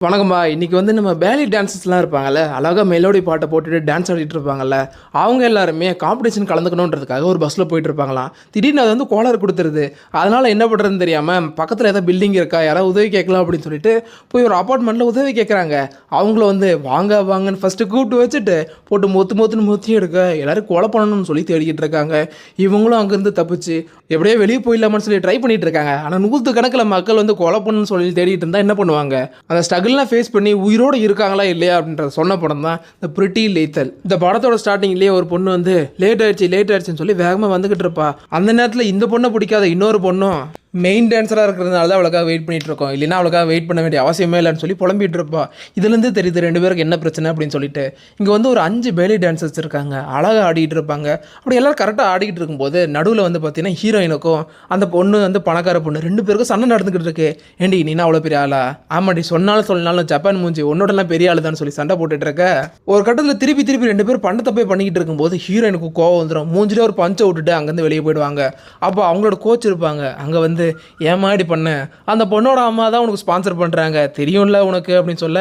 வணக்கம்பா. இன்னைக்கு வந்து நம்ம பேலி டான்ஸர்ஸ்லாம் இருப்பாங்கல்ல, அழகா மெலோடி பாட்டை போட்டுட்டு டான்ஸ் ஆடிட்டு இருப்பாங்கல்ல, அவங்க எல்லாருமே காம்படிஷன் கலந்துக்கணுன்றதுக்காக ஒரு பஸ்ஸில் போயிட்டு இருப்பாங்களாம். திடீர்னு அது வந்து கோளாறு கொடுத்துருது. அதனால என்ன பண்ணுறதுன்னு தெரியாமல் பக்கத்தில் ஏதாவது பில்டிங் இருக்கா, யாராவது உதவி கேட்கலாம் அப்படின்னு சொல்லிட்டு போய் ஒரு அப்பார்ட்மெண்ட்டில் உதவி கேட்குறாங்க. அவங்கள வந்து வாங்க வாங்கன்னு ஃபஸ்ட்டு கூப்பிட்டு வச்சுட்டு போட்டு மொத்துன்னு மொத்தி எடுக்க எல்லாரும் கொலை பண்ணணும்னு சொல்லி தேடிக்கிட்டு இருக்காங்க. இவங்களும் அங்கேருந்து தப்பிச்சு எப்படியோ வெளியே போயிடலாமான்னு சொல்லி ட்ரை பண்ணிட்டு இருக்காங்க. ஆனால் 100 கணக்கில் மக்கள் வந்து கொலை பண்ணணும்னு சொல்லி தேடிட்டு இருந்தால் என்ன பண்ணுவாங்க? அந்த ஸ்ட்ரகிள்லாம் ஃபேஸ் பண்ணி உயிரோடு இருக்காங்களா இல்லையா அப்படின்றத சொன்ன படம் தான் இந்த பிரிட்டி லேத்தல். இந்த படத்தோட ஸ்டார்டிங்லேயே ஒரு பொண்ணு வந்து லேட் ஆயிடுச்சுன்னு சொல்லி வேகமாக வந்துகிட்டு இருப்பா. அந்த நேரத்தில் இந்த பொண்ணை பிடிக்காத இன்னொரு பொண்ணும் மெயின் டான்ஸராக இருக்கிறதுனால தான் அவளுக்காக வெயிட் பண்ணிட்டு இருக்கோம், இல்லைன்னா அவளுக்காக வெயிட் பண்ண வேண்டிய அவசியமே இல்லைன்னு சொல்லி புலம்பிட்டு இருப்பா. இதுலேருந்து தெரியுது 2 பேருக்கு என்ன பிரச்சனை அப்படின்னு சொல்லிட்டு. இங்கே வந்து ஒரு 5 பேலி டான்ஸர்ஸ் இருக்காங்க, அழகாக ஆடிட்டு இருப்பாங்க. அப்படி எல்லாரும் கரெக்டாக ஆடிக்கிட்டு இருக்கும்போது நடுவில் வந்து பார்த்தீங்கன்னா ஹீரோயினுக்கும் அந்த பொண்ணு வந்து பணக்கார பொண்ணு 2 பேருக்கும் சண்டை நடந்துக்கிட்டு இருக்கு. ஏண்டி நீனா அவ்வளோ பெரிய ஆளா? ஆமாடி சொன்னாலும் ஜப்பான் மூஞ்சி உன்னோடலாம் பெரிய ஆளு தான் சொல்லி சண்டை போட்டுட்டு இருக்க. ஒரு கட்டத்தில் திருப்பி 2 பேரும் பண்ண போய் பண்ணிக்கிட்டு இருக்கும்போது ஹீரோயினுக்கு கோவம் வந்துடும். மூஞ்சிலே ஒரு பஞ்சை விட்டுட்டு அங்கேருந்து வெளியே போயிடுவாங்க. அப்போ அவங்களோட கோச் இருப்பாங்க, அங்கே வந்து ஏமாடி பண்ண அந்த பொண்ணோட அம்மா தான் உனக்கு ஸ்பான்சர் பண்ணுறாங்க தெரியும்ல உனக்கு அப்படின்னு சொல்ல,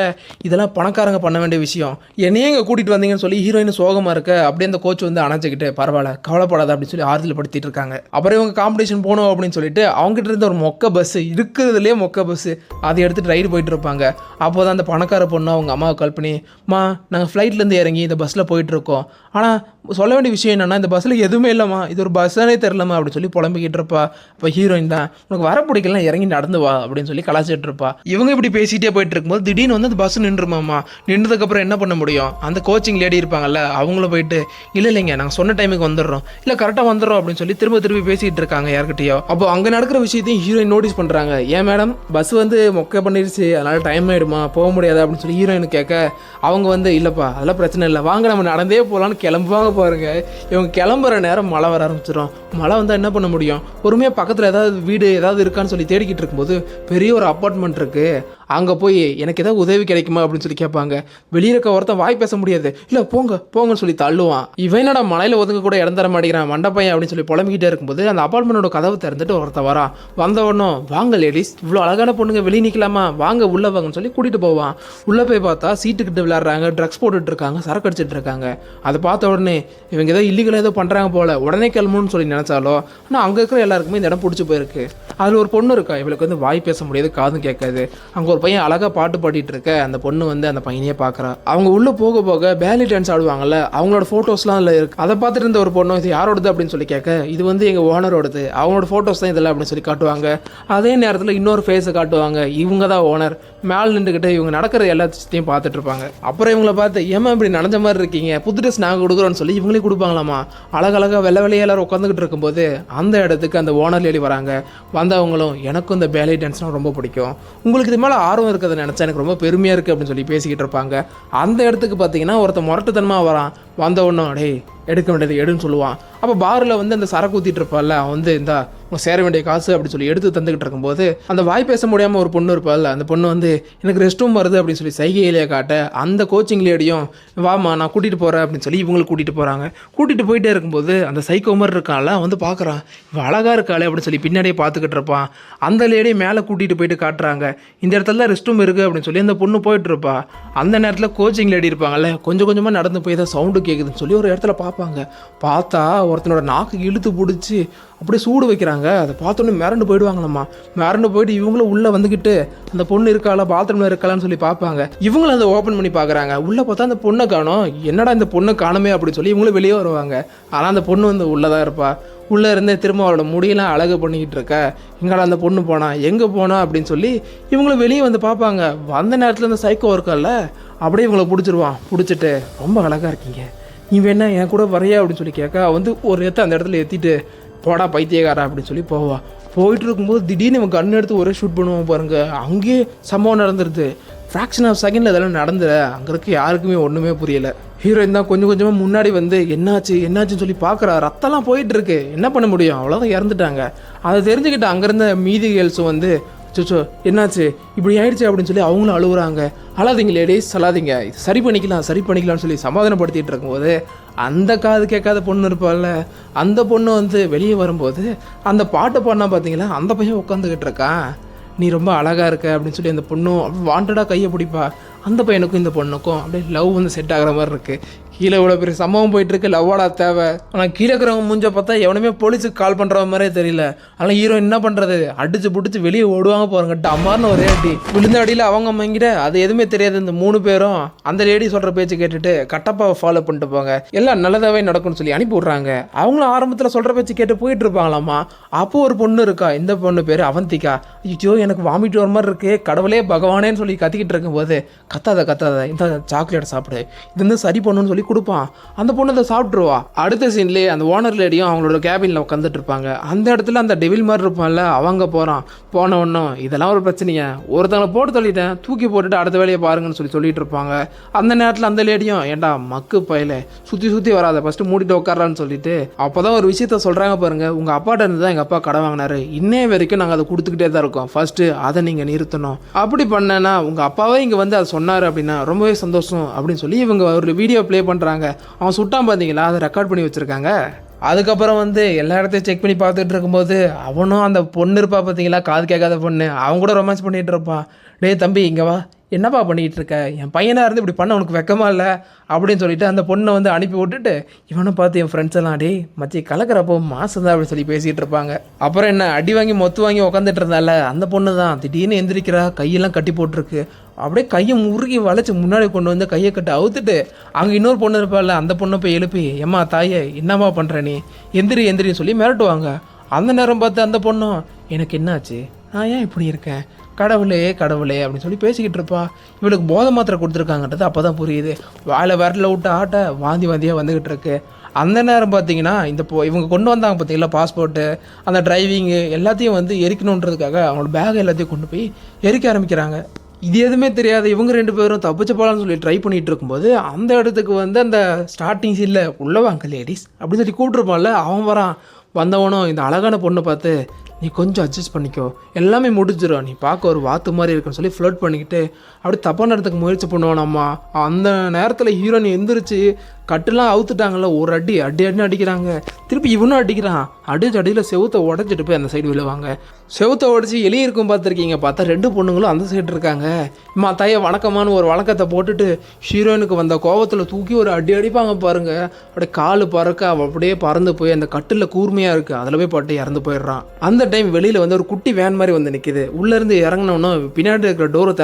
இதெல்லாம் பணக்காரங்க பண்ண வேண்டிய விஷயம், என்னையே இங்கே கூட்டிகிட்டு வந்தீங்கன்னு சொல்லி ஹீரோயின் சோகமாக இருக்க. அப்படியே அந்த கோச் வந்து அணைச்சிக்கிட்டு பரவாயில்ல கவலைப்படாத அப்படின்னு சொல்லி ஆறுதல் படுத்திட்டு இருக்காங்க. அப்புறம் இவங்க காம்படிஷன் போகணும் அப்படின்னு சொல்லிட்டு அவங்ககிட்ட இருந்த ஒரு மொக்க பஸ்ஸு இருக்கிறதுலே மொக்க பஸ்ஸு அதை எடுத்துகிட்டு ரைடு போயிட்டு இருப்பாங்க. அப்போ தான் அந்த பணக்கார பொண்ணு அவங்க அம்மாவை கால் பண்ணி, மா நாங்கள் ஃப்ளைட்லேருந்து இறங்கி இந்த பஸ்ஸில் போயிட்டுருக்கோம், ஆனால் சொல்ல வேண்டிய விஷயம் என்னென்னா இந்த பஸ்ஸில் எதுவுமே இல்லைம்மா, இது ஒரு பஸ்ஸானே தெரிலமா அப்படின்னு சொல்லி புலம்பிக்கிட்டு இருப்பா. அப்போ ஹீரோயின் தான் உனக்கு வர பிடிக்கலாம் இறங்கி நடந்து வா அப்படின்னு சொல்லி கலாச்சிட்டு இருப்பா. இவங்க இப்படி பேசிகிட்டே போயிட்டு இருக்கும்போது திடீர்னு வந்து அந்த பஸ் நின்றுமாம்மா. நின்றதுக்கப்புறம் என்ன பண்ண முடியும்? அந்த கோச்சிங் லேடி இருப்பாங்கல்ல, அவங்களும் போயிட்டு இல்லைங்க நாங்கள் சொன்ன டைமுக்கு வந்துடுறோம், இல்லை கரெக்டாக வந்துடுறோம் அப்படின்னு சொல்லி திருப்பி பேசிகிட்டு இருக்காங்க யார்கிட்டயோ. அப்போ அங்கே நடக்கிற விஷயத்தையும் ஹீரோயின் நோட்டீஸ் பண்ணுறாங்க. ஏன் மேடம் பஸ் வந்து மொக்க பண்ணிடுச்சு, அதனால் டைம் ஆகிடுமா போக முடியாது அப்படின்னு சொல்லி ஹீரோயின் கேட்க, அவங்க வந்து இல்லைப்பா அதெல்லாம் பிரச்சனை இல்லை, வாங்க நம்ம நடந்தே போகலான்னு கிளம்புவாங்க. பாருங்க இவங்க கிளம்புற நேரம் மழை வர ஆரம்பிச்சிடும். மழை வந்தால் என்ன பண்ண முடியும்? பொறுமையாக பக்கத்தில் ஏதாவது வீடு ஏதாவது இருக்கான்னு சொல்லி தேடிக்கிட்டு இருக்கும்போது பெரிய ஒரு அப்பார்ட்மெண்ட் இருக்குது. அங்கே போய் எனக்கு ஏதாவது உதவி கிடைக்குமா அப்படின்னு சொல்லி கேட்பாங்க. வெளியே இருக்க ஒருத்தன் வாய் பேச முடியாது, இல்லை போங்கன்னு சொல்லி தள்ளுவான். இவனோட மலையில் ஒதுங்க கூட இடம் தர மாட்டேங்கிறான் மண்டப்பையன் அப்படின்னு சொல்லி புலம்பிக்கிட்டே இருக்கும்போது அந்த அப்பார்ட்மெண்ட்டோட கதவு திறந்துட்டு ஒருத்தன் வரான். வந்தவொன்னும் வாங்க லேடிஸ், இவ்வளோ அழகான பொண்ணுங்க வெளியே நிற்கலாமா, வாங்க உள்ளே வாங்கன்னு சொல்லி கூட்டிகிட்டு போவான். உள்ளே போய் பார்த்தா சீட்டுக்கிட்ட விளையாடுறாங்க, ட்ரக்ஸ் போட்டுட்டு இருக்காங்க, சரக்கு அடிச்சிட்டு இருக்காங்க. அதை பார்த்த உடனே இவங்க ஏதோ இல்லீகலாக ஏதோ பண்ணுறாங்க போல, உடனே கிளம்பணும்னு சொல்லி நினச்சாலோ ஆனால் அங்கே இருக்கிற எல்லாருக்குமே இந்த இடம் பிடிச்சி போயிருக்கு. அதில் ஒரு பொண்ணு இருக்கா, இவளுக்கு வந்து வாய் பேச முடியாது, காதும் கேட்காது. அங்கே ஒரு பையன் அழகாக பாட்டு பாடிட்டு இருக்க, அந்த பொண்ணு வந்து அந்த பையனையே பார்க்குறா. அவங்க உள்ளே போக பேலி டான்ஸ் ஆடுவாங்கல்ல, அவங்களோட ஃபோட்டோஸ்லாம் அதில் இருக்குது. அதை பார்த்துட்டு இருந்த ஒரு பொண்ணு இது யாரோடது அப்படின்னு சொல்லி கேட்க, இது வந்து எங்கள் ஓனரோடது, அவங்களோட ஃபோட்டோஸ் தான் இதெல்லாம் அப்படின்னு சொல்லி காட்டுவாங்க. அதே நேரத்தில் இன்னொரு ஃபேஸை காட்டுவாங்க, இவங்க தான் ஓனர். மேலே நின்றுக்கிட்டு இவங்க நடக்கிற எல்லாத்தையும் பார்த்துட்டு இருப்பாங்க. அப்புறம் இவங்களை பார்த்து ஏமா இப்படி நனைஞ்ச மாதிரி இருக்கீங்க, புது ட்ரெஸ் நாங்கள் கொடுக்குறோன்னு சொல்லி இவங்களே கொடுப்பாங்களாமா. அழகழகாக வெள்ளையாக எல்லாரும் உட்காந்துக்கிட்டு இருக்கும்போது அந்த இடத்துக்கு அந்த ஓனர் லேடி வராங்க. வந்தவங்களும் எனக்கும் இந்த பேலி டான்ஸ்னால் ரொம்ப பிடிக்கும், உங்களுக்கு இது மேலே ஆர்வம் இருக்கிறத நினச்சா எனக்கு ரொம்ப பெருமையாக இருக்குது அப்படின்னு சொல்லி பேசிக்கிட்டு இருப்பாங்க. அந்த இடத்துக்கு பார்த்தீங்கன்னா ஒருத்தன் முரட்டுத்தனமாக வரான். வந்த ஒன்றும் டே எடுக்க வேண்டியது எடுன்னு சொல்லுவான். அப்போ பாரில் வந்து அந்த சரக்கு ஊற்றிட்டு இருப்பாள், அவன் வந்து இந்த சேர வேண்டிய காசு அப்படி சொல்லி எடுத்து தந்துக்கிட்டு இருக்கும்போது அந்த வாய் பேச முடியாமல் ஒரு பொண்ணு இருப்பாள். அந்த பொண்ணு வந்து எனக்கு ரெஸ்ட் ரூம் வருது அப்படின்னு சொல்லி சைகையிலேயே காட்ட அந்த கோச்சிங் லேடியும் வாமா நான் கூட்டிகிட்டு போகிறேன் அப்படின்னு சொல்லி இவங்களுக்கு கூட்டிகிட்டு போகிறாங்க. கூட்டிகிட்டு போயிட்டே இருக்கும்போது அந்த சைக்கோ மாதிரி இருக்கான்ல வந்து பார்க்குறான், இவன் அழகாக இருக்காளே அப்படின்னு சொல்லி பின்னாடியே பார்த்துக்கிட்டு இருப்பான். அந்த லேடியை மேலே கூட்டிகிட்டு போயிட்டு காட்டுறாங்க. இந்த இடத்துல தான் ரெஸ்ட் ரூம் இருக்குது அப்படின்னு சொல்லி அந்த பொண்ணு போயிட்டு இருப்பா. அந்த நேரத்தில் கோச்சிங் லேடி இருப்பாங்கல்ல, கொஞ்சமாக நடந்து போய் தான் சவுண்டு கேட்குதுன்னு சொல்லி ஒரு இடத்துல பார்ப்பாங்க. பார்த்தா ஒருத்தனோட நாக்கு இழுத்து பிடிச்சி அப்படியே சூடு வைக்கிறாங்க. அதை பார்த்தோன்னே மிரண்டு போயிடுவாங்களாம்மா. மிரண்டு போயிட்டு இவங்களும் உள்ளே வந்துக்கிட்டு அந்த பொண்ணு இருக்காளா பாத்ரூமில் இருக்காளான்னு சொல்லி பார்ப்பாங்க. இவங்களும் அதை ஓப்பன் பண்ணி பார்க்குறாங்க. உள்ளே பார்த்தா அந்த பொண்ணை காணோம். என்னடா இந்த பொண்ணை காணுமே அப்படின்னு சொல்லி இவங்களும் வெளியே வருவாங்க. ஆனால் அந்த பொண்ணு வந்து உள்ளே தான் இருப்பா. உள்ளே இருந்தே திரும்ப அவளோட முடியெல்லாம் அழகு பண்ணிக்கிட்டு இருக்க. இங்கடா அந்த பொண்ணு போனா எங்கே போனா அப்படின்னு சொல்லி இவங்களும் வெளியே வந்து பார்ப்பாங்க. வந்த நேரத்தில் அந்த சைக்கோ இருக்கால அப்படியே இவங்களை பிடிச்சிருவான். பிடிச்சிட்டு ரொம்ப அழகாக இருக்கீங்க, நீ வேணா என் கூட வரையா அப்படின்னு சொல்லி கேட்க, வந்து ஒரு இடத்த அந்த இடத்துல ஏற்றிட்டு போடா பைத்தியக்காரா அப்படின்னு சொல்லி போவா. போயிட்டு இருக்கும்போது திடீர்னு இவன் கண் எடுத்து ஒரே ஷூட் பண்ணுவான் பாருங்க. அங்கேயே சம்பவம் நடந்துருது. ஃப்ராக்ஷன் ஆஃப் செகண்டில் இதெல்லாம் நடந்துட. அங்கே இருக்க யாருக்குமே ஒன்றுமே புரியலை. ஹீரோயின் தான் கொஞ்சமாக முன்னாடி வந்து என்னாச்சுன்னு சொல்லி பார்க்குறா. ரத்தம்லாம் போயிட்டுருக்கு, என்ன பண்ண முடியும், அவ்வளோதான் இறந்துட்டாங்க. அதை தெரிஞ்சுக்கிட்டு அங்கேருந்த மீதி கேர்ள்ஸும் வந்து சோ என்னாச்சு இப்படி ஆயிடுச்சு அப்படின்னு சொல்லி அவங்களும் அழுகுறாங்க. அழாதீங்க லேடிஸ், அழாதீங்க, இது சரி பண்ணிக்கலாம்னு சொல்லி சமாதானப்படுத்திட்டு இருக்கும்போது அந்த காது கேட்காத பொண்ணு இருப்பாள்ல, அந்த பொண்ணு வந்து வெளியே வரும்போது அந்த பாட்டை பாடினா பார்த்தீங்களா, அந்த பையன் உட்காந்துக்கிட்டு இருக்கான். நீ ரொம்ப அழகாக இருக்க அப்படின்னு சொல்லி அந்த பொண்ணும் வாண்டடாக கையை பிடிப்பா. அந்த பையனுக்கும் இந்த பொண்ணுக்கும் அப்படியே லவ் வந்து செட் ஆகிற மாதிரி இருக்குது. கீழே இவ்வளோ பெரிய சம்பவம் போயிட்டுருக்கு, லவ்வாடா தேவை. ஆனால் கீழே இருக்கிறவங்க மூஞ்ச பார்த்தா எவனுமே போலீஸுக்கு கால் பண்ணுற மாதிரியே தெரியல. ஆனால் ஹீரோ என்ன பண்ணுறது, அடிச்சு பிடிச்சி வெளியே ஓடுவாங்க போகிறாங்க. டம்மார்னு ஒரே அடி விழுந்த அடியில் அவங்க அம்மாங்கிட்ட அது எதுவுமே தெரியாது. இந்த 3 பேரும் அந்த லேடி சொல்கிற பேச்சு கேட்டுட்டு கட்டப்பாவை ஃபாலோ பண்ணிட்டு போங்க, எல்லாம் நல்லதாகவே நடக்கும்னு சொல்லி அனுப்பி விட்றாங்க. அவங்களும் ஆரம்பத்தில் சொல்கிற பேச்சு கேட்டு போயிட்டு இருப்பாங்களாமா. அப்போது ஒரு பொண்ணு இருக்கா, இந்த பொண்ணு பேர் அவந்திகா. ஐயோ எனக்கு வாமிட் வர மாதிரி இருக்குது, கடவுளே பகவானேன்னு சொல்லி கத்திக்கிட்டு இருக்கும்போது கத்தாத இந்த சாக்லேட் சாப்பிடு, இது வந்து சரி பண்ணுன்னு சொல்லி கொடுப்பான். அந்த பொண்ணு அதை சாப்பிட்ருவா. அடுத்த சீன்லேயே அந்த ஓனர் லேடியும் அவங்களோட கேபினில் உட்காந்துட்டு இருப்பாங்க. அந்த இடத்துல அந்த டெவில் மாதிரி இருப்பான்ல அவங்க போன ஒன்றும் இதெல்லாம் ஒரு பிரச்சனையா, ஒருத்தவங்களை போட்டு தள்ளிட்டேன், தூக்கி போட்டுட்டு அடுத்த வேலையை பாருங்கன்னு சொல்லிட்டு இருப்பாங்க. அந்த நேரத்தில் அந்த லேடியும் ஏண்டா மக்கு பயில சுற்றி வராத, ஃபஸ்ட்டு மூடிட்டு உட்காரான்னு சொல்லிட்டு அப்போ தான் ஒரு விஷயத்த சொல்கிறாங்க பாருங்க. உங்கள் அப்பாட்ட இருந்து தான் எங்கள் அப்பா கடை வாங்கினாரு, இன்னே வரைக்கும் நாங்கள் அதை கொடுத்துக்கிட்டே தான் இருக்கோம், ஃபஸ்ட்டு அதை நீங்கள் நிறுத்தணும். அப்படி பண்ணேன்னா உங்கள் அப்பாவே இங்கே வந்து அதை சொன்னார் அப்படின்னா ரொம்பவே சந்தோஷம் அப்படின்னு சொல்லி இவங்க ஒரு வீடியோ ப்ளே பண்ணுறாங்க. அவன் சுட்டான் பார்த்தீங்களா, அதை ரெக்கார்ட் பண்ணி வச்சுருக்காங்க. அதுக்கப்புறம் வந்து எல்லா இடத்தையும் செக் பண்ணி பார்த்துட்டு இருக்கும்போது அவனும் அந்த பொண்ணு இருப்பா பார்த்தீங்களா, காது கேட்காத பொண்ணு, அவங்க கூட ரொமான்ஸ் பண்ணிகிட்டு இருப்பான். டேய் தம்பி இங்கே வா, என்னப்பா பண்ணிகிட்டு இருக்க, என் பையனாக இருந்து இப்படி பண்ண உனக்கு வெக்கமா இல்லை அப்படின்னு சொல்லிட்டு அந்த பொண்ணை வந்து அனுப்பி விட்டுட்டு இவனை பார்த்து என் ஃப்ரெண்ட்ஸ் எல்லாம் டே மச்சி கலக்கிறப்போ மாசம் தான் அப்படின்னு சொல்லி பேசிகிட்டு இருப்பாங்க. அப்புறம் என்ன அடி வாங்கி மொத்து வாங்கி உக்காந்துட்டு இருந்தால அந்த பொண்ணு தான் திடீர்னு எந்திரிக்கிறா, கையெல்லாம் கட்டி போட்டிருக்கு. அப்படியே கையை முறுகி வளைச்சி முன்னாடி கொண்டு வந்து கையை கட்டி அவுத்துட்டு அங்கே இன்னொரு பொண்ணு இருப்பாள், அந்த பொண்ணை போய் எழுப்பி எம்மா தாயே என்னம்மா பண்ணுற நீ, எந்திரின்னு சொல்லி மிரட்டுவாங்க. அந்த நேரம் பார்த்து அந்த பொண்ணும் எனக்கு என்னாச்சு, நான் ஏன் இப்படி இருக்கேன், கடவுளே அப்படின்னு சொல்லி பேசிக்கிட்டு இருப்பா. இவளுக்கு போதை மாத்திரை கொடுத்துருக்காங்கன்றது அப்போ தான் புரியுது. வாழை விரட்டில் விட்டு ஆட்ட வாந்தியாக வந்துக்கிட்டு இருக்கு. அந்த நேரம் பார்த்தீங்கன்னா இவங்க கொண்டு வந்தாங்க பார்த்தீங்களா பாஸ்போர்ட்டு, அந்த டிரைவிங்கு எல்லாத்தையும் வந்து எரிக்கணுன்றதுக்காக அவங்களோட பேக் எல்லாத்தையும் கொண்டு போய் எரிக்க ஆரம்பிக்கிறாங்க. இது எதுவுமே தெரியாது. இவங்க 2 பேரும் தப்பிச்சு போகலான்னு சொல்லி ட்ரை பண்ணிகிட்டு இருக்கும்போது அந்த இடத்துக்கு வந்து அந்த ஸ்டார்டிங் சீனில் உள்ளவாங்க லேடிஸ் அப்படின்னு சொல்லி கூப்பிட்ருப்பான்ல, அவன் வரான். வந்தவனும் இந்த அழகான பொண்ணை பார்த்து நீ கொஞ்சம் அட்ஜஸ்ட் பண்ணிக்கோ, எல்லாமே முடிஞ்சிடும், நீ பார்க்க ஒரு வாத்து மாதிரி இருக்குன்னு சொல்லி ஃப்ளோட் பண்ணிக்கிட்டு அப்படி தப்பான இடத்துக்கு முயற்சி பண்ணுவானம்மா. அந்த நேரத்தில் ஹீரோயின் எந்திரிச்சு கட்டுலாம் அவுத்துட்டாங்கல்ல, ஒரு அடின்னு அடிக்கிறாங்க. திருப்பி இவனும் அடிக்கிறான். அடியில் செவுத்தை உடச்சிட்டு போய் அந்த சைடு விழுவாங்க. செவுத்தை உடச்சி எலி இருக்கும் பார்த்துருக்கீங்க, பார்த்தா 2 பொண்ணுங்களும் அந்த சைடு இருக்காங்க. இம்மா தாயை வணக்கமானு ஒரு வழக்கத்தை போட்டுட்டு ஹீரோயினுக்கு வந்த கோவத்தில் தூக்கி ஒரு அடிப்பாங்க பாருங்க. அப்படியே காலு பறக்க அவள் அப்படியே பறந்து போய் அந்த கட்டில் கூர்மையாக இருக்குது, அதில் போய் பட்டு இறந்து போயிடுறான். அந்த டைம் வெளியில் வந்து ஒரு குட்டி வேன் மாதிரி வந்து நிற்கிது. உள்ளேருந்து இறங்கினோன்னு பின்னாடி இருக்கிற டோரை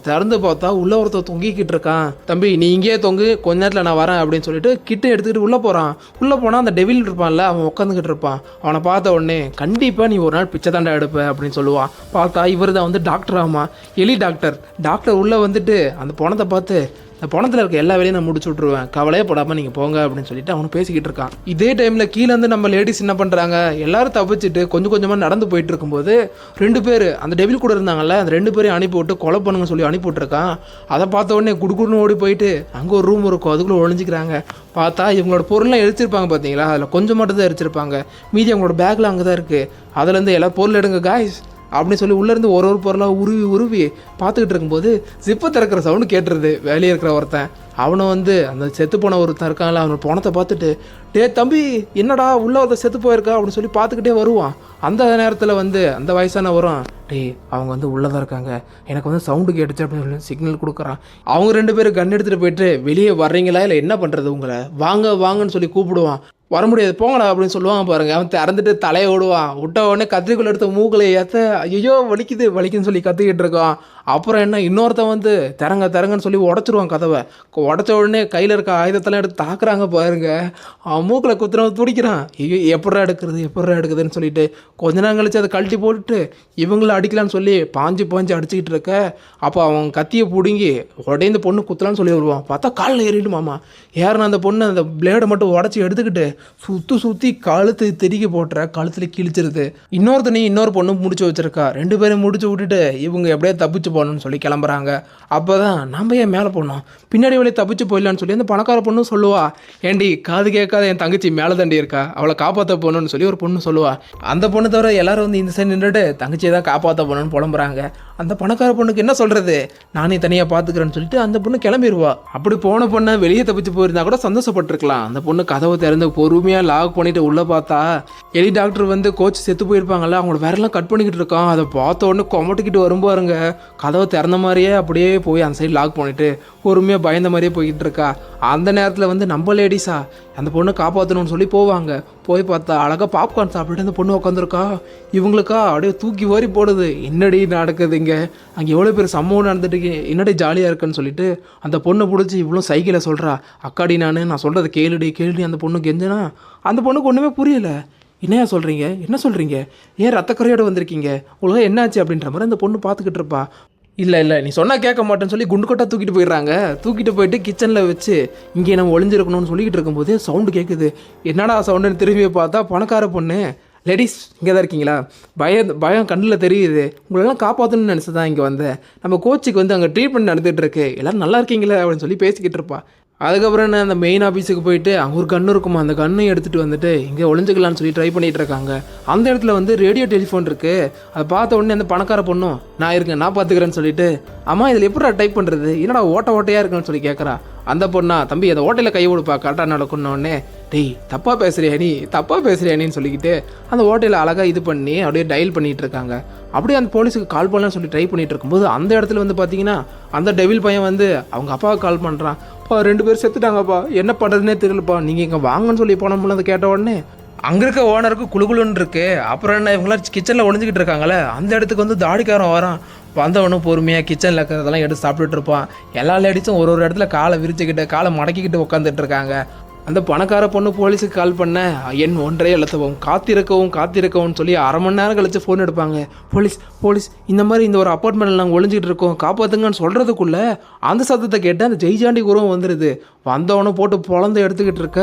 திறந்து பார்த்தா உள்ள ஒருத்தர் தொங்கிக்கிட்டு இருக்கான். தம்பி நீ இங்கேயே தொங்கு, கொஞ்ச நேரத்தில் நான் வரேன் அப்படின்னு சொல்லிட்டு கிட்ட எடுத்துக்கிட்டு உள்ளே போகிறான். உள்ளே போனால் அந்த டெவில் இருப்பான்ல, அவன் உட்காந்துக்கிட்டு இருப்பான். அவனை பார்த்த உடனே கண்டிப்பாக நீ ஒரு நாள் பிச்சை தாண்டா எடுப்ப அப்படின்னு சொல்லுவான். பார்த்தா இவர் தான் வந்து டாக்டர் ஆமா, எலி டாக்டர் உள்ளே வந்துட்டு அந்த பணத்தை பார்த்து இந்த பணத்தில் இருக்க எல்லா வேலையும் நான் முடிச்சு விட்ருவேன், கவலையே போடாமல் நீங்கள் போங்க அப்படின்னு சொல்லிட்டு அவனு பேசிக்கிட்டு இருக்கான். இதே டைமில் கீழே வந்து நம்ம லேடிஸ் என்ன பண்ணுறாங்க, எல்லாரும் தப்பிச்சுட்டு கொஞ்சமாக நடந்து போயிட்டு இருக்கும்போது 2 பேர் அந்த டெவில் கூட இருந்தாங்கல்ல, அந்த 2 பேரையும் அனுப்பி விட்டு கொலை பண்ணுங்க சொல்லி அனுப்பி விட்டுருக்கான். அதை பார்த்த உடனே குடுக்குன்னு ஓடி போயிட்டு அங்கே ஒரு ரூம் இருக்கும், அதுக்குள்ளே ஒழிஞ்சிக்கிறாங்க. பார்த்தா இவங்களோட பொருள்லாம் எரிச்சிருப்பாங்க பார்த்தீங்களா, அதில் கொஞ்சம் மட்டும் தான் எரிச்சிருப்பாங்க, மீதி அவங்களோட பேக்கில் அங்கே தான் இருக்குது. அதுலேருந்து எல்லா பொருள் எடுங்க காய்ஸ் அப்படின்னு சொல்லி உள்ளேருந்து ஒரு பொருளாக உருவி பார்த்துக்கிட்டு இருக்கும்போது ஜிப்பை திறக்கிற சவுண்டு கேட்டுருது. வேலையே இருக்கிற ஒருத்தன் அவனை வந்து அந்த செத்து போன ஒருத்தன் இருக்கான்ல, அவனோட பணத்தை பார்த்துட்டு டே தம்பி என்னடா உள்ள ஒருத்தர் செத்து போயிருக்கா அப்படின்னு சொல்லி பார்த்துக்கிட்டே வருவான். அந்த நேரத்தில் வந்து அந்த வயசான வரும், டே அவங்க வந்து உள்ளதாக இருக்காங்க, எனக்கு வந்து சவுண்டு கேட்டுச்சு அப்படின்னு சொல்லி சிக்னல் கொடுக்குறான். அவங்க 2 பேரும் கன் எடுத்துகிட்டு போயிட்டு வெளியே வர்றீங்களா இல்லை என்ன பண்ணுறது உங்களை, வாங்கன்னு சொல்லி கூப்பிடுவான். வர முடியாது போங்கடா அப்படின்னு சொல்லுவாங்க பாருங்க. அவன் திறந்துட்டு தலையை விடுவான். விட்ட உடனே கத்திரிக்கோள் எடுத்த மூக்களை ஏற்ற ஐயோ வலிக்குதுன்னு சொல்லி கத்திக்கிட்டு இருக்கான். அப்புறம் என்ன இன்னொருத்தன் வந்து திறங்கன்னு சொல்லி உடச்சிருவான் கதவை. உடச்ச உடனே கையில் இருக்க ஆயுதத்தெல்லாம் எடுத்து தாக்குறாங்க பாருங்க. அவன் மூக்கில் குத்துறவன் துடிக்கிறான். ஐயோ எப்படா எடுக்குதுன்னு சொல்லிட்டு கொஞ்ச நேரம் கழிச்சு அதை கழட்டி போட்டுட்டு இவங்கள அடிக்கலான்னு சொல்லி பாஞ்சு அடிச்சுக்கிட்டு இருக்க. அப்போ அவன் கத்தியை பிடுங்கி உடைந்த பொண்ணு குத்தலான்னு சொல்லி வருவான். பார்த்தா காலில் ஏறிடுமாமா. ஏறின அந்த பொண்ணு அந்த பிளேடை மட்டும் உடச்சி எடுத்துக்கிட்டு சுற்றி கழுத்து திருக்கி போட்டுற, கழுத்தில் கிழிச்சிருது. இன்னொரு பொண்ணு முடிச்சு வச்சிருக்கா. 2 பேரும் முடிச்சு விட்டுட்டு இவங்க எப்படியே தப்பிச்சு போகணும்னு சொல்லி கிளம்புறாங்க. அப்போ தான் நம்ம ஏன் மேலே போனோம், பின்னாடி வழியே தப்பிச்சு போயிடலான்னு சொல்லி அந்த பணக்கார பொண்ணு சொல்லுவா. ஏண்டி காது கேட்காத என் தங்கச்சி மேலே தாண்டி இருக்கா, அவளை காப்பாற்ற போகணும்னு சொல்லி ஒரு பொண்ணு சொல்லுவா. அந்த பொண்ணு தவிர எல்லாரும் வந்து இந்த சைடு நின்றுட்டு தங்கச்சியை தான் காப்பாற்ற போகணும்னு புலம்புறாங்க. அந்த பணக்கார பொண்ணுக்கு என்ன சொல்கிறது, நானே தனியாக பார்த்துக்கிறேன்னு சொல்லிட்டு அந்த பொண்ணு கிளம்பிடுவா. அப்படி போன பொண்ணை வெளியே தப்பிச்சு போயிருந்தா கூட சந்தோஷப்பட்டிருக்கலாம். அந்த பொண்ணு கதவை திறந்து பொறுமையாக லாக் பண்ணிட்டு உள்ளே பார்த்தா எலி டாக்டர் வந்து கோச் செத்து போயிருப்பாங்கல்ல, அவங்கள விரலாம் கட் பண்ணிக்கிட்டு இருக்கான். அதை பார்த்த உடனே கொமட்டிக்கிட்டு வரும்பாருங்க. கதவை திறந்த மாதிரியே அப்படியே போய் அந்த சைடு லாக் பண்ணிட்டு பொறுமையாக பயந்த மாதிரியே போய்கிட்டு இருக்கா. அந்த நேரத்தில் வந்து நம்ம லேடிஸா அந்த பொண்ணை காப்பாற்றணும்னு சொல்லி போவாங்க. போய் பார்த்தா அழகாக பாப்கார்ன் சாப்பிட்டுட்டு அந்த பொண்ணு உட்காந்துருக்கா. இவங்களுக்கா அப்படியே தூக்கி வாரி போடுது. என்னடி நடக்குது இங்கே, அங்கே எவ்வளோ பேர் சம்பவம் நடந்துட்டு என்னடி ஜாலியாக இருக்குன்னு சொல்லிட்டு அந்த பொண்ணை பிடிச்சி இவ்வளோ சைக்கிளை சொல்கிறா. அக்காடி நான் சொல்கிறத கேளுடி அந்த பொண்ணு கெஞ்சனா அந்த பொண்ணுக்கு ஒன்றுமே புரியலை. என்னையா சொல்கிறீங்க, என்ன சொல்கிறீங்க, ஏன் ரத்தக்கரையோடு வந்திருக்கீங்க, உங்களுக்கு என்னாச்சு அப்படின்ற மாதிரி அந்த பொண்ணு பார்த்துக்கிட்டு இருப்பா. இல்லை நீ சொன்னால் கேட்க மாட்டேன்னு சொல்லி குண்டு கொட்டா தூக்கிட்டு போயிடுறாங்க. தூக்கிட்டு போயிட்டு கிச்சனில் வச்சு இங்கே நம்ம ஒளிஞ்சிருக்கணும்னு சொல்லிக்கிட்டு இருக்கும்போதே சவுண்டு கேட்குது. என்னடா சவுண்டுன்னு திரும்பி பார்த்தா பணக்கார பொண்ணு. லேடிஸ் இங்கே தான் இருக்கீங்களா, பயம் கண்ணில் தெரியுது, உங்களெல்லாம் காப்பாற்றணும்னு நினச்சி தான் இங்கே வந்தேன். நம்ம கோச்சுக்கு வந்து அங்கே ட்ரீட்மெண்ட் நடந்துகிட்டு இருக்கு, எல்லோரும் நல்லா இருக்கீங்களா அப்படின்னு சொல்லி பேசிக்கிட்டு இருப்பா. அதுக்கப்புறம் என்ன, அந்த மெயின் ஆஃபீஸுக்கு போயிட்டு அங்கே ஒரு கன்று இருக்குமா, அந்த கன்னை எடுத்துகிட்டு வந்துட்டு இங்கே ஒளிஞ்சிக்கலான்னு சொல்லி ட்ரை பண்ணிகிட்டு இருக்காங்க. அந்த இடத்துல வந்து ரேடியோ டெலிஃபோன் இருக்குது. அதை பார்த்த உடனே அந்த பணக்கார பொண்ணும் நான் இருக்கேன் நான் பார்த்துக்கிறேன்னு சொல்லிட்டு, அம்மா இதில் எப்படா டைப் பண்ணுறது, என்னடா ஓட்டையாக இருக்குன்னு சொல்லி கேட்குறா. அந்த பொண்ணா, தம்பி அந்த ஓட்டையில் கை கொடுப்பா கரெக்டாக நடக்கணுன்னே, டேய் தப்பாக பேசுறியா நீன்னு சொல்லிக்கிட்டு அந்த ஓட்டையில் அழகாக இது பண்ணி அப்படியே டயல் பண்ணிகிட்டு இருக்காங்க. அப்படியே அந்த போலீஸுக்கு கால் பண்ணலான்னு சொல்லி ட்ரை பண்ணிகிட்டு இருக்கும்போது அந்த இடத்துல வந்து பார்த்தீங்கன்னா அந்த டெவில் பையன் வந்து அவங்க அப்பாவுக்கு கால் பண்ணுறான். அப்பா 2 பேர் செத்துட்டாங்கப்பா, என்ன பண்ணுறதுனே தெரியலப்பா, நீங்கள் இங்கே வாங்கன்னு சொல்லி போனோம்ல. அதை கேட்ட உடனே அங்கே இருக்க ஓனருக்கு குழுகுலுன்னு இருக்கு. அப்புறம் என்ன, இவங்களாம் கிச்சனில் ஒழிஞ்சிக்கிட்டு இருக்காங்களே, அந்த இடத்துக்கு வந்து தாடிக்காரன் வரான். வந்தவனும் பொறுமையாக கிச்சனில் இருக்கிறதெல்லாம் எடுத்து சாப்பிட்டுட்டு இருப்பான். எல்லா லேடிஸும் ஒரு இடத்துல காலை விரிச்சுக்கிட்டு காலை மடக்கிக்கிட்டு உட்காந்துட்டு இருக்காங்க. அந்த பணக்கார பொண்ணு போலீஸுக்கு கால் பண்ண எண் 1 எழுத்தவும் காத்திருக்கவும் சொல்லி அரை மணி நேரம் கழிச்சு ஃபோன் எடுப்பாங்க. போலீஸ் இந்த மாதிரி இந்த ஒரு அப்பார்ட்மெண்ட்டில் நாங்கள் ஒழிஞ்சிக்கிட்டு இருக்கோம், காப்பாற்றுங்கன்னு சொல்கிறதுக்குள்ள அந்த சத்தத்தை கேட்டு அந்த ஜெய்ஜாண்டி உருவம் வந்துடுது. வந்தவனும் போட்டு பொழந்து எடுத்துக்கிட்டு இருக்க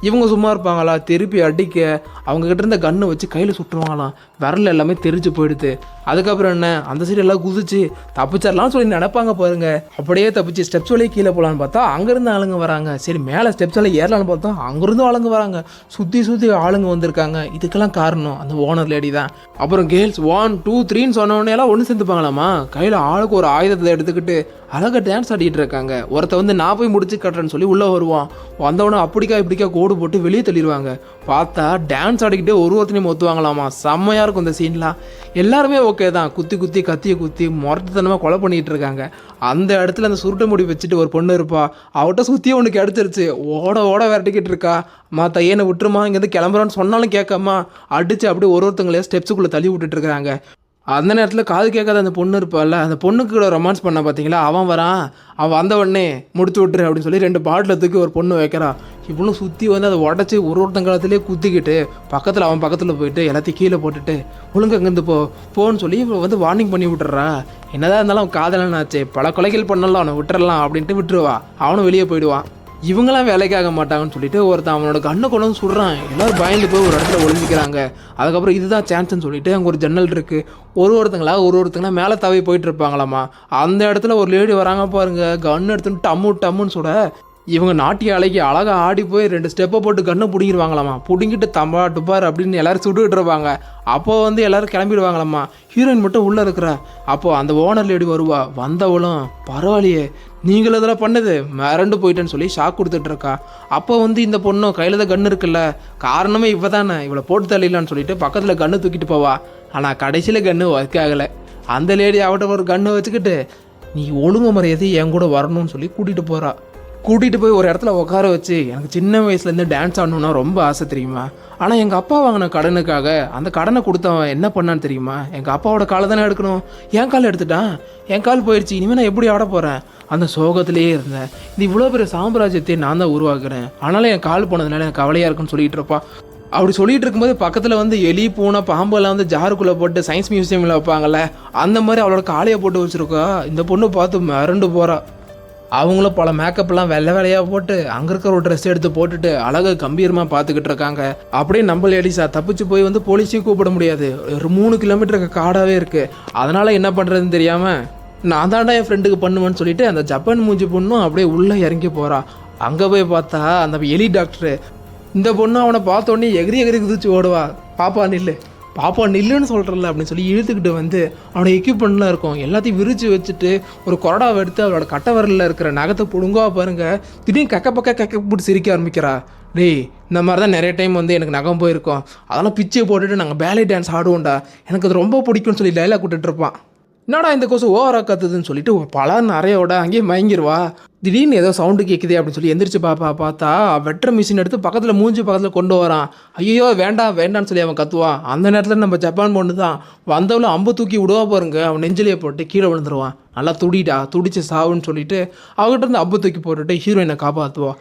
இவங்க சும்மா இருப்பாங்களா, திருப்பி அடிக்க அவங்ககிட்ட இருந்த கன்னை வச்சு கையில் சுட்டுருவாங்களாம். விரல் எல்லாமே தெரிஞ்சு போயிடுது. அதுக்கப்புறம் என்ன, அந்த சைடு எல்லாம் குதிச்சு தப்பிச்சிடலாம் சொல்லி நினைப்பாங்க பாருங்க. அப்படியே தப்பிச்சு ஸ்டெப்ஸ் வழியே கீழே போகலான்னு பார்த்தா அங்கேருந்து ஆளுங்க வராங்க. சரி மேலே ஸ்டெப்ஸ் எல்லாம் ஏறலான்னு பார்த்தா அங்கேருந்து ஆளுங்க வராங்க. சுற்றி ஆளுங்க வந்திருக்காங்க. இதுக்கெல்லாம் காரணம் அந்த ஓனர் லேடி தான். அப்புறம் கேர்ள்ஸ் 1 2 3ன்னு சொன்னவொடனே எல்லாம் ஒன்று சேர்ந்துப்பாங்களாமா. கையில் ஆளுக்கு ஒரு ஆயுதத்தை எடுத்துக்கிட்டு அழகாக டான்ஸ் ஆடிட்டு இருக்காங்க. ஒருத்த வந்து நான் போய் முடிச்சு கட்டுறேன்னு சொல்லி உள்ளே வருவான். வந்தவொடனே இப்படிக்கா கோடு போட்டு வெளியே தள்ளிடுவாங்க. பார்த்தா டான்ஸ் ஆடிக்கிட்டே ஒருத்தனையும் ஒத்துவாங்களாமா. செம்மையாக இருக்கும் இந்த சீன்லாம். எல்லாருமே ஓகே தான், கத்தியை குத்தி முரட்டுத்தனமாக கொலை பண்ணிகிட்டு இருக்காங்க. அந்த இடத்துல அந்த சுருட்டை முடி வச்சுட்டு ஒரு பொண்ணு இருப்பா. அவட்ட சுற்றியே ஒன்று கிடச்சிருச்சு. ஓட விரட்டிக்கிட்டு இருக்கா. மற்ற ஏனை விட்டுருமா, இங்கேருந்து கிளம்புறான்னு சொன்னாலும் கேட்காமா அடித்து அப்படியே ஒருத்தங்களே ஸ்டெப்ஸுக்குள்ளே தள்ளி விட்டுட்டு இருக்கிறாங்க. அந்த நேரத்தில் காது கேட்காத அந்த பொண்ணு இருப்பாள்ல, அந்த பொண்ணுக்கு கூட ரொமான்ஸ் பண்ண பார்த்தீங்களா, அவன் வரான். அவன் வந்த உடனே முடிச்சு விட்டுரு அப்படின்னு சொல்லி 2 பாட்டில் தூக்கி ஒரு பொண்ணு வைக்கிறா. இவ்வளோ சுற்றி வந்து அதை உடச்சி ஒருத்தங்காலத்திலே குத்திக்கிட்டு அவன் பக்கத்தில் போயிட்டு எல்லாத்தையும் கீழே போட்டுட்டு ஒழுங்கு அங்கேருந்து போன்னு சொல்லி இவன் வந்து வார்னிங் பண்ணி விட்டுறா. என்னதான் இருந்தாலும் அவன் காதலனாச்சே, பல கொலைகள் பண்ணலாம், அவனை விட்டுறலாம் அப்படின்ட்டு விட்டுருவா. அவனும் வெளியே போயிடுவான். இவங்களாம் வேலைக்காக மாட்டாங்கன்னு சொல்லிட்டு ஒருத்தன் அவனோட கண்ணை கொண்டு வந்து சுடுறான். எல்லோரும் பயந்து போய் ஒரு இடத்துல ஒளிஞ்சிக்கிறாங்க. அதுக்கப்புறம் இதுதான் சான்ஸ்ன்னு சொல்லிட்டு அங்கே ஒரு ஜன்னல் இருக்குது. ஒருத்தங்களா மேலே தவி போயிட்டு இருப்பாங்களாமா. அந்த இடத்துல ஒரு லேடி வராங்க பாருங்க, கன் எடுத்துன்னு டம்முன்னு சுட இவங்க நாட்டிய அலைக்கு அழகாக ஆடி போய் 2 ஸ்டெப்பை போட்டு கண்ணை பிடிங்கிடுவாங்களாமா. பிடிங்கிட்டு தம்பா டுப்பார் அப்படின்னு எல்லாரும் சுட்டுக்கிட்டு இருப்பாங்க. அப்போ வந்து எல்லாரும் கிளம்பிடுவாங்களாம்மா. ஹீரோயின் மட்டும் உள்ளே இருக்கிறா. அப்போது அந்த ஓனர் லேடி வருவா. வந்தவளும் பரவாயில்லையே நீங்களும் இதெல்லாம் பண்ணது மிரண்டு போயிட்டேன்னு சொல்லி ஷாக் கொடுத்துட்ருக்கா. அப்போ வந்து இந்த பொண்ணும் கையில் தான் கன்று இருக்குல்ல, காரணமே இவ தானே, இவளை போட்டு தள்ளிடலான்னு சொல்லிட்டு பக்கத்தில் கன்று தூக்கிட்டு போவா. ஆனால் கடைசியில் கன்று ஒர்க் ஆகலை. அந்த லேடி அவட்ட ஒரு கன்று வச்சுக்கிட்டு நீ ஒழுங்கு மரியாதை என் கூட வரணும்னு சொல்லி கூட்டிகிட்டு போய் ஒரு இடத்துல உட்கார வச்சு, எனக்கு சின்ன வயசுலேருந்து டான்ஸ் ஆடணுன்னா ரொம்ப ஆசை தெரியுமா, ஆனால் எங்கள் அப்பா வாங்கின கடனுக்காக அந்த கடனை கொடுத்தவன் என்ன பண்ணான்னு தெரியுமா, எங்கள் அப்பாவோட காலை தானே எடுக்கணும், என் கால் எடுத்துட்டான், என் கால் போயிடுச்சு, இனிமேல் நான் எப்படி ஆட போகிறேன், அந்த சோகத்திலேயே இருந்தேன், இது இவ்வளோ பெரிய சாம்ராஜ்யத்தை நான் தான் உருவாக்குறேன், ஆனாலும் என் கால் போனதுனால எனக்கு கவலையாக இருக்குன்னு சொல்லிட்டு இருப்பா. அப்படி சொல்லிட்டு இருக்கும்போது பக்கத்தில் வந்து எலி பூனை பாம்பெல்லாம் வந்து ஜாருக்குள்ளே போட்டு சயின்ஸ் மியூசியமில் வைப்பாங்கள்ல, அந்த மாதிரி அவளோட காலையை போட்டு வச்சுருக்கா. இந்த பொண்ணு பார்த்து மிரண்டு போகிறா. அவங்களும் பல மேக்கப்லாம் வெள்ளையாக போட்டு அங்கே இருக்கிற ஒரு ட்ரெஸ் எடுத்து போட்டுட்டு அழகாக கம்பீரமாக பார்த்துக்கிட்டு இருக்காங்க. அப்படியே நம்ம லேடிஸா தப்பிச்சு போய் வந்து போலீஸையும் கூப்பிட முடியாது, ஒரு 3 கிலோமீட்டருக்கு காடாகவே இருக்குது. அதனால் என்ன பண்ணுறதுன்னு தெரியாமல் நான் தாண்டா என் ஃப்ரெண்டுக்கு பண்ணுவேன்னு சொல்லிட்டு அந்த ஜப்பான் மூஞ்சி பொண்ணும் அப்படியே உள்ளே இறங்கி போகிறா. அங்கே போய் பார்த்தா அந்த எலி டாக்டரு. இந்த பொண்ணு அவனை பார்த்தோன்னே எகிரி குதிச்சு ஓடுவா. பாப்பா நில்லு, பாப்பா நில்லுன்னு சொல்கிறல அப்படின்னு சொல்லி இழுத்துக்கிட்டு வந்து அவனோட எக்யூப்மெண்ட்லாம் இருக்கும் எல்லாத்தையும் விரித்து வச்சுட்டு ஒரு கொரடாவை எடுத்து அவளோட கட்டை விரலில் இருக்கிற நகத்தை பிடுங்கா பாருங்க. திடீர்னு கக்க போட்டு சிரிக்க ஆரம்பிக்கிறா. டேய், இந்த மாதிரி தான் நிறைய டைம் வந்து எனக்கு நகம் போயிருக்கோம், அதெல்லாம் பிச்சை போட்டுட்டு நாங்கள் பேலே டான்ஸ் ஆடுவோம்டா, எனக்கு அது ரொம்ப பிடிக்கும்னு சொல்லி டைலாக் விட்டுட்ருப்பான். என்னடா இந்த கொசு ஓவராக கத்துதுன்னு சொல்லிட்டு பல நிறையோட அங்கேயே மயங்கிடுவா. திடீர்னு ஏதோ சவுண்டு கேட்குதே அப்படின்னு சொல்லி எந்திரிச்சு பார்த்தா வெட்டுற மிஷின் எடுத்து பக்கத்தில் மூஞ்சி பக்கத்தில் கொண்டு வரான். ஐயோ வேண்டான்னு சொல்லி அவன் கத்துவான். அந்த நேரத்தில் நம்ம ஜப்பான் பொண்ணு தான் வந்தவளும் அம்பு தூக்கி விடுவா பாருங்க, அவன் நெஞ்சிலேயே போட்டு கீழே விழுந்துருவான். நல்லா துடிச்சு சாவுன்னு சொல்லிட்டு அவகிட்ட இருந்து அம்பு தூக்கி போட்டுட்டு ஹீரோயினை காப்பாற்றுவான்.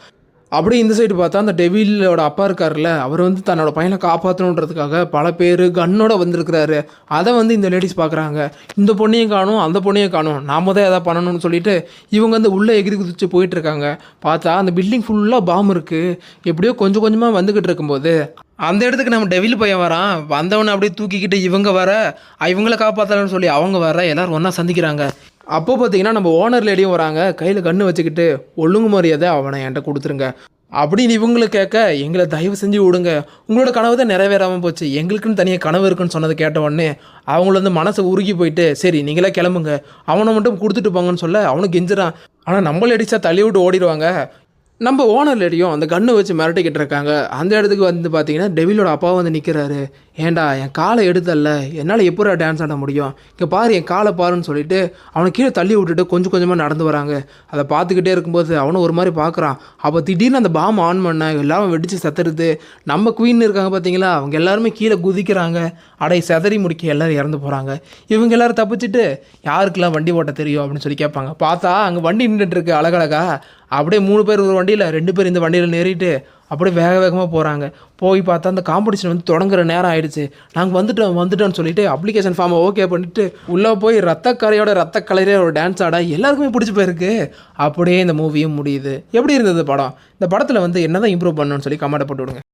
அப்படி இந்த சைடு பார்த்தா அந்த டெவிலோட அப்பா இருக்கார்ல, அவர் வந்து தன்னோட பையனை காப்பாற்றணுன்றதுக்காக பல பேர் கன்னோட வந்திருக்கிறாரு. அதை வந்து இந்த லேடிஸ் பார்க்குறாங்க. இந்த பொண்ணையும் காணும் அந்த பொண்ணையும் காணும், நாம தான் எதாவது பண்ணணும்னு சொல்லிட்டு இவங்க வந்து உள்ளே எகிரி குதிச்சு போயிட்டுருக்காங்க. பார்த்தா அந்த பில்டிங் ஃபுல்லாக பாம்பு இருக்குது. எப்படியோ கொஞ்சம் கொஞ்சமாக வந்துக்கிட்டு இருக்கும்போது அந்த இடத்துக்கு நம்ம டெவில் பையன் வரான். வந்தவனை அப்படியே தூக்கிக்கிட்டு இவங்க வர, இவங்கள காப்பாற்றலன்னு சொல்லி அவங்க வர, எல்லோரும் ஒன்றா சந்திக்கிறாங்க. அப்போ பார்த்தீங்கன்னா நம்ம ஓனர் லேடியும் வராங்க, கையில் கன்று வச்சுக்கிட்டு ஒழுங்கு மரியாதை அவனை என்கிட்ட கொடுத்துருங்க அப்படின்னு இவங்களை கேட்க, எங்களை தயவு செஞ்சு விடுங்க, உங்களோட கனவு தான் நிறைவேறாமல் போச்சு, எங்களுக்குன்னு தனியாக கனவு இருக்குன்னு சொன்னது கேட்ட உடனே அவங்கள வந்து மனசை உருகி போயிட்டு சரி நீங்களே கிளம்புங்க, அவனை மட்டும் கொடுத்துட்டு போங்கன்னு சொல்ல அவனுக்கு கெஞ்சுறான். ஆனால் நம்ம லேடிஸாக தள்ளி விட்டு ஓடிடுவாங்க. நம்ம ஓனர் லேடியும் அந்த கண்ணை வச்சு மிரட்டிக்கிட்டு இருக்காங்க. அந்த இடத்துக்கு வந்து பார்த்தீங்கன்னா டெவிலோட அப்பா வந்து நிற்கிறாரு. ஏண்டா என் காலை எடுத்தல்ல, என்னால் எப்படா டான்ஸ் ஆட முடியும், இங்கே பாரு என் காலை பாருன்னு சொல்லிட்டு அவனை கீழே தள்ளி விட்டுட்டு கொஞ்சம் கொஞ்சமாக நடந்து வராங்க. அதை பார்த்துக்கிட்டே இருக்கும்போது அவனும் ஒரு மாதிரி பார்க்குறான். அப்போ திடீர்னு அந்த பாம் ஆன் பண்ண எல்லாரும் வெடித்து செத்துருது. நம்ம குயின் இருக்காங்க பார்த்தீங்களா, அவங்க எல்லாருமே கீழே குதிக்கிறாங்க. அடை செதறி முடிக்க எல்லோரும் இறந்து போகிறாங்க. இவங்க எல்லோரும் தப்பிச்சுட்டு யாருக்கெல்லாம் வண்டி ஓட்ட தெரியும் அப்படின்னு சொல்லி கேட்பாங்க. பார்த்தா அங்கே வண்டி நின்றுட்டுருக்கு அழகழகா. அப்படியே 3 பேர் ஒரு வண்டியில் 2 பேர் இந்த வண்டியில் நேறிட்டு அப்படியே வேகமாக போகிறாங்க. போய் பார்த்தா அந்த காம்படிஷன் வந்து தொடங்குற நேரம் ஆயிடுச்சு. நாங்கள் வந்துட்டோம்னு சொல்லிட்டு அப்ளிகேஷன் ஃபார்மை ஓகே பண்ணிவிட்டு உள்ளே போய் ரத்த கலரே ஒரு டான்ஸ் ஆட எல்லாருக்குமே பிடிச்சி போயிருக்கு. அப்படியே இந்த மூவியும் முடியுது. எப்படி இருந்தது படம்? இந்த படத்தில் வந்து என்ன தான் இம்ப்ரூவ் பண்ணணும்னு சொல்லி கமெண்ட் போட்டு விடுங்க.